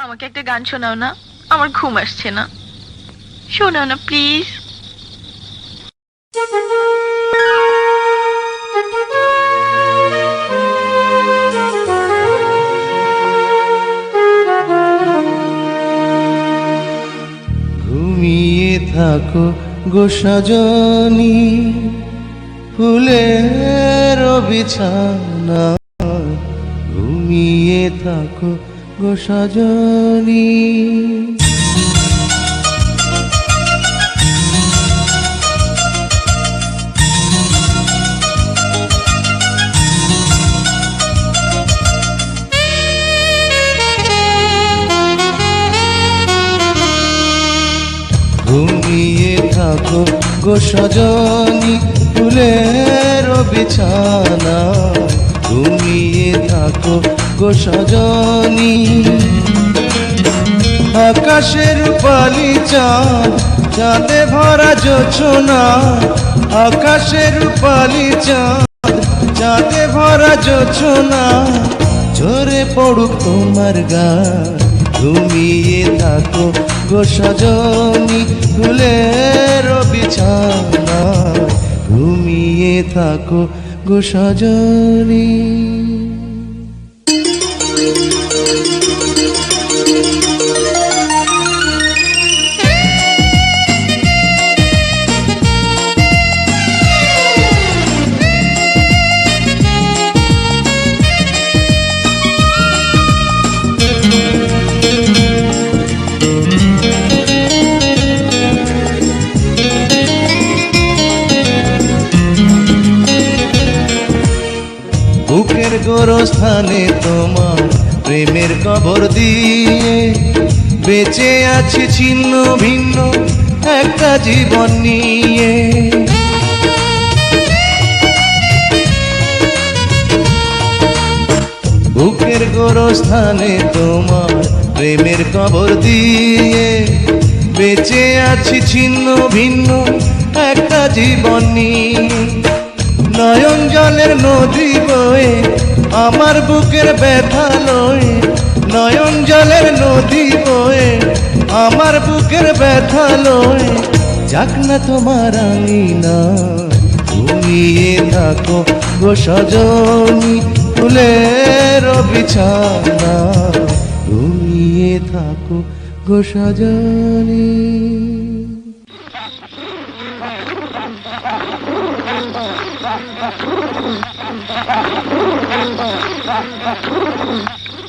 আমাকে একটা গান শোনাও না, আমার ঘুম আসছে না। শোনাও না প্লিজ। ঘুমিয়ে থাকো গো সজনী, ফুলের বিছানা। ঘুমিয়ে থাকো গো সজনী। ঘুমিয়ে থাকো গো সজনী, ফুলের বিছানা। ঘুমিয়ে থাকো গো সজনী। আকাশের পালি চাঁদ, চাঁদে ভরা জোছনা। আকাশের পালি চাঁদ, চাঁদে ভরা জোছনা। ঝরে পড়ুক তোমার গান। ঘুমিয়ে থাকো গো সজনী, ফুলের বিছানা। ঘুমিয়ে থাকো গো সজনী। বুকের গোরস্থানে তোমার প্রেমের কবর দিয়ে বেঁচে আছি ছিন্ন ভিন্ন একটা জীবন নিয়ে। বুকের গোরস্থানে তোমার প্রেমের কবর দিয়ে বেঁচে আছি ছিন্ন ভিন্ন একটা জীবন নিয়ে। নয়ন জলের নদী বয়ে আমার বুকের ব্যথা লয়ে। নয়ন জলের নদী বয়ে আমার বুকের ব্যথা লয়ে। যাক না তোমার আঙিনা। ঘুমিয়ে থাকো গো সজনী, ফুলের বিছানা। ঘুমিয়ে থাকো গো সজনী। Thank you.